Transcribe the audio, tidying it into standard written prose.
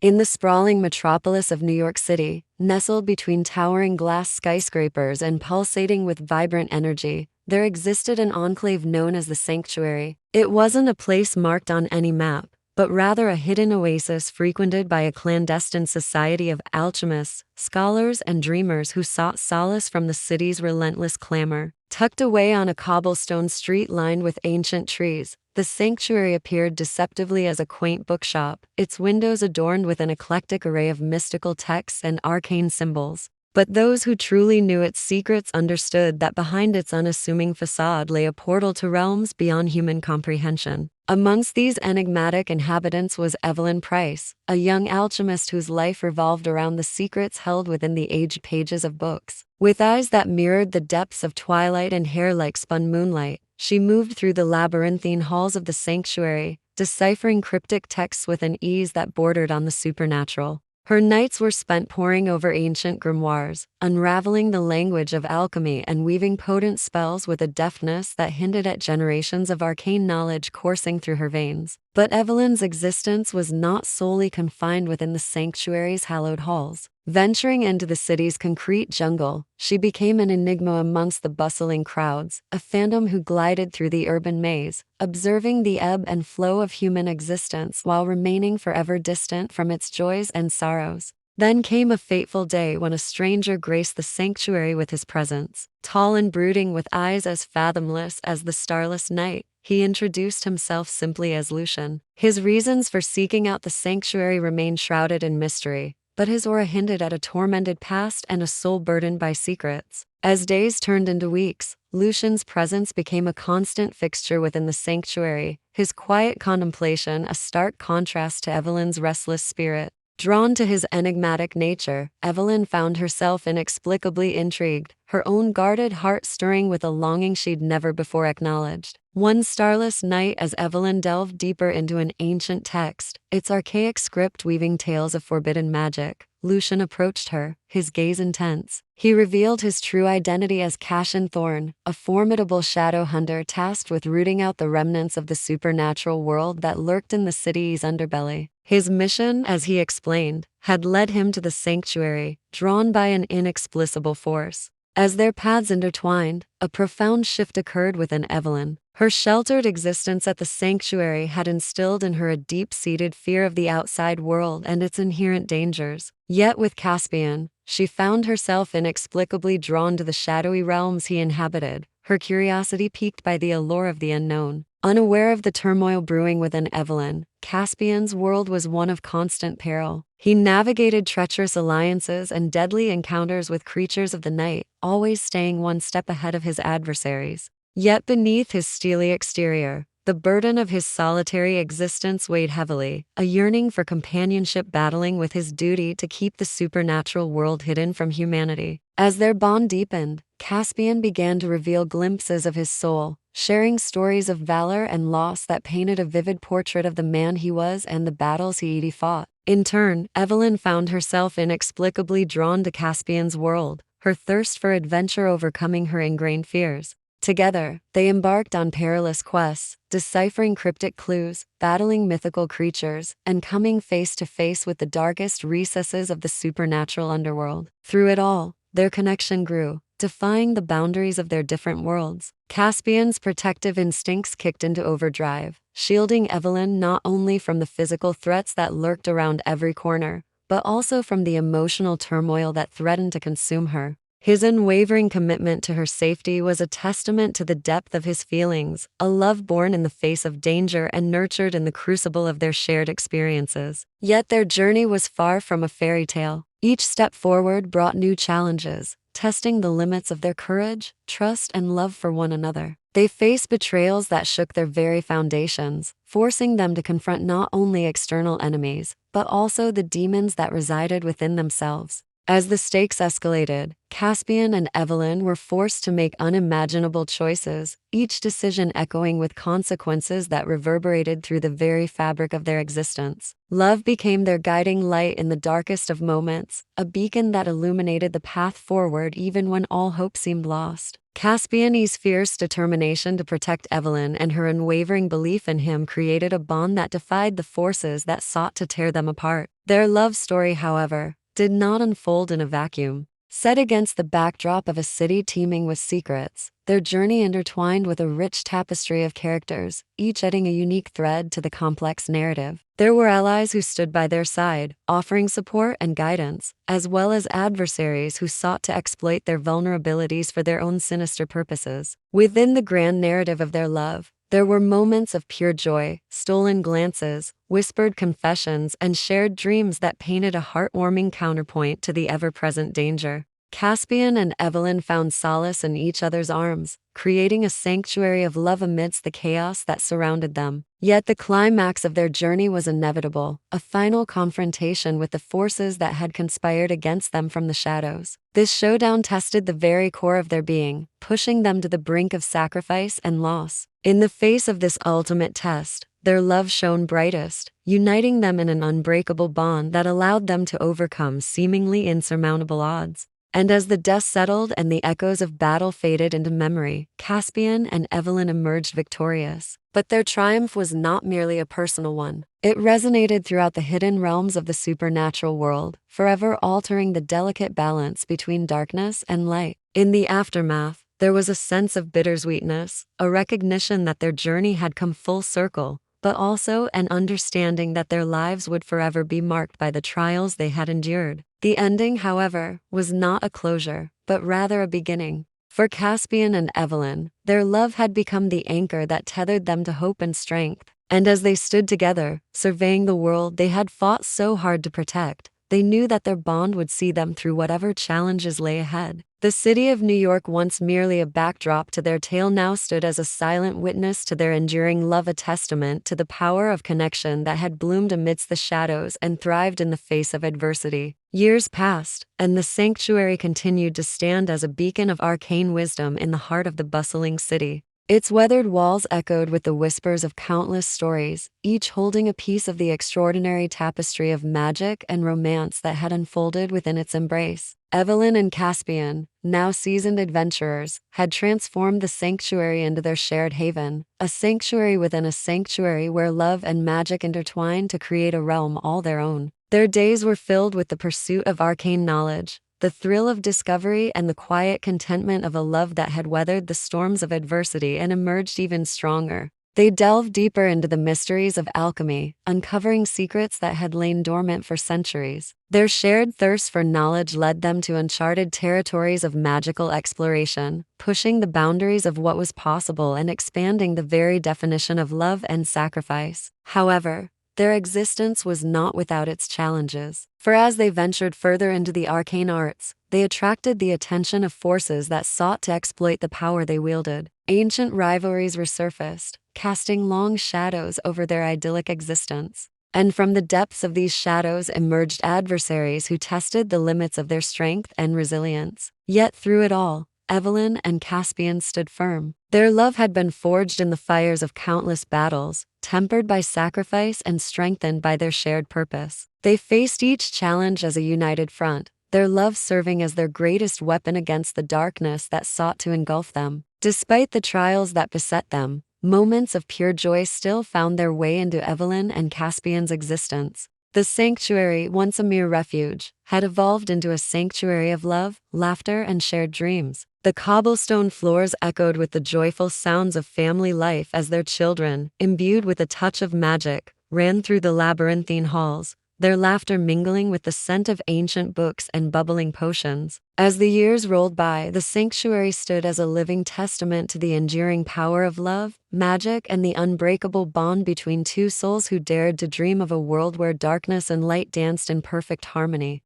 In the sprawling metropolis of New York City, nestled between towering glass skyscrapers and pulsating with vibrant energy, there existed an enclave known as the Sanctuary. It wasn't a place marked on any map, but rather a hidden oasis frequented by a clandestine society of alchemists, scholars, and dreamers who sought solace from the city's relentless clamor. Tucked away on a cobblestone street lined with ancient trees, the sanctuary appeared deceptively as a quaint bookshop, its windows adorned with an eclectic array of mystical texts and arcane symbols. But those who truly knew its secrets understood that behind its unassuming facade lay a portal to realms beyond human comprehension. Amongst these enigmatic inhabitants was Evelyn Price, a young alchemist whose life revolved around the secrets held within the aged pages of books. With eyes that mirrored the depths of twilight and hair like spun moonlight, she moved through the labyrinthine halls of the sanctuary, deciphering cryptic texts with an ease that bordered on the supernatural. Her nights were spent poring over ancient grimoires, unraveling the language of alchemy and weaving potent spells with a deftness that hinted at generations of arcane knowledge coursing through her veins. But Evelyn's existence was not solely confined within the sanctuary's hallowed halls. Venturing into the city's concrete jungle, she became an enigma amongst the bustling crowds, a phantom who glided through the urban maze, observing the ebb and flow of human existence while remaining forever distant from its joys and sorrows. Then came a fateful day when a stranger graced the sanctuary with his presence. Tall and brooding with eyes as fathomless as the starless night, he introduced himself simply as Lucian. His reasons for seeking out the sanctuary remained shrouded in mystery, but his aura hinted at a tormented past and a soul burdened by secrets. As days turned into weeks, Lucian's presence became a constant fixture within the sanctuary, his quiet contemplation a stark contrast to Evelyn's restless spirit. Drawn to his enigmatic nature, Evelyn found herself inexplicably intrigued, her own guarded heart stirring with a longing she'd never before acknowledged. One starless night, as Evelyn delved deeper into an ancient text, its archaic script weaving tales of forbidden magic, Lucian approached her, his gaze intense. He revealed his true identity as Cashin Thorn, a formidable shadow hunter tasked with rooting out the remnants of the supernatural world that lurked in the city's underbelly. His mission, as he explained, had led him to the sanctuary, drawn by an inexplicable force. As their paths intertwined, a profound shift occurred within Evelyn. Her sheltered existence at the sanctuary had instilled in her a deep-seated fear of the outside world and its inherent dangers. Yet with Caspian, she found herself inexplicably drawn to the shadowy realms he inhabited, her curiosity piqued by the allure of the unknown. Unaware of the turmoil brewing within Evelyn, Caspian's world was one of constant peril. He navigated treacherous alliances and deadly encounters with creatures of the night, always staying one step ahead of his adversaries. Yet beneath his steely exterior, the burden of his solitary existence weighed heavily, a yearning for companionship battling with his duty to keep the supernatural world hidden from humanity. As their bond deepened, Caspian began to reveal glimpses of his soul, sharing stories of valor and loss that painted a vivid portrait of the man he was and the battles he fought. In turn, Evelyn found herself inexplicably drawn to Caspian's world, her thirst for adventure overcoming her ingrained fears. Together, they embarked on perilous quests, deciphering cryptic clues, battling mythical creatures, and coming face to face with the darkest recesses of the supernatural underworld. Through it all, their connection grew, defying the boundaries of their different worlds. Caspian's protective instincts kicked into overdrive, shielding Evelyn not only from the physical threats that lurked around every corner, but also from the emotional turmoil that threatened to consume her. His unwavering commitment to her safety was a testament to the depth of his feelings, a love born in the face of danger and nurtured in the crucible of their shared experiences. Yet their journey was far from a fairy tale. Each step forward brought new challenges, testing the limits of their courage, trust, and love for one another. They faced betrayals that shook their very foundations, forcing them to confront not only external enemies, but also the demons that resided within themselves. As the stakes escalated, Caspian and Evelyn were forced to make unimaginable choices, each decision echoing with consequences that reverberated through the very fabric of their existence. Love became their guiding light in the darkest of moments, a beacon that illuminated the path forward even when all hope seemed lost. Caspian's fierce determination to protect Evelyn and her unwavering belief in him created a bond that defied the forces that sought to tear them apart. Their love story, however, did not unfold in a vacuum. Set against the backdrop of a city teeming with secrets, their journey intertwined with a rich tapestry of characters, each adding a unique thread to the complex narrative. There were allies who stood by their side, offering support and guidance, as well as adversaries who sought to exploit their vulnerabilities for their own sinister purposes. Within the grand narrative of their love, there were moments of pure joy, stolen glances, whispered confessions, and shared dreams that painted a heartwarming counterpoint to the ever-present danger. Caspian and Evelyn found solace in each other's arms, creating a sanctuary of love amidst the chaos that surrounded them. Yet the climax of their journey was inevitable, a final confrontation with the forces that had conspired against them from the shadows. This showdown tested the very core of their being, pushing them to the brink of sacrifice and loss. In the face of this ultimate test, their love shone brightest, uniting them in an unbreakable bond that allowed them to overcome seemingly insurmountable odds. And as the dust settled and the echoes of battle faded into memory, Caspian and Evelyn emerged victorious. But their triumph was not merely a personal one. It resonated throughout the hidden realms of the supernatural world, forever altering the delicate balance between darkness and light. In the aftermath, there was a sense of bittersweetness, a recognition that their journey had come full circle, but also an understanding that their lives would forever be marked by the trials they had endured. The ending, however, was not a closure, but rather a beginning. For Caspian and Evelyn, their love had become the anchor that tethered them to hope and strength. And as they stood together, surveying the world they had fought so hard to protect, they knew that their bond would see them through whatever challenges lay ahead. The city of New York, once merely a backdrop to their tale, now stood as a silent witness to their enduring love, a testament to the power of connection that had bloomed amidst the shadows and thrived in the face of adversity. Years passed, and the sanctuary continued to stand as a beacon of arcane wisdom in the heart of the bustling city. Its weathered walls echoed with the whispers of countless stories, each holding a piece of the extraordinary tapestry of magic and romance that had unfolded within its embrace. Evelyn and Caspian, now seasoned adventurers, had transformed the sanctuary into their shared haven, a sanctuary within a sanctuary where love and magic intertwined to create a realm all their own. Their days were filled with the pursuit of arcane knowledge, the thrill of discovery, and the quiet contentment of a love that had weathered the storms of adversity and emerged even stronger. They delved deeper into the mysteries of alchemy, uncovering secrets that had lain dormant for centuries. Their shared thirst for knowledge led them to uncharted territories of magical exploration, pushing the boundaries of what was possible and expanding the very definition of love and sacrifice. However, their existence was not without its challenges, for as they ventured further into the arcane arts, they attracted the attention of forces that sought to exploit the power they wielded. Ancient rivalries resurfaced, casting long shadows over their idyllic existence. And from the depths of these shadows emerged adversaries who tested the limits of their strength and resilience. Yet through it all, Evelyn and Caspian stood firm. Their love had been forged in the fires of countless battles, tempered by sacrifice and strengthened by their shared purpose. They faced each challenge as a united front, their love serving as their greatest weapon against the darkness that sought to engulf them. Despite the trials that beset them, moments of pure joy still found their way into Evelyn and Caspian's existence. The sanctuary, once a mere refuge, had evolved into a sanctuary of love, laughter, and shared dreams. The cobblestone floors echoed with the joyful sounds of family life as their children, imbued with a touch of magic, ran through the labyrinthine halls, their laughter mingling with the scent of ancient books and bubbling potions. As the years rolled by, the sanctuary stood as a living testament to the enduring power of love, magic, and the unbreakable bond between two souls who dared to dream of a world where darkness and light danced in perfect harmony.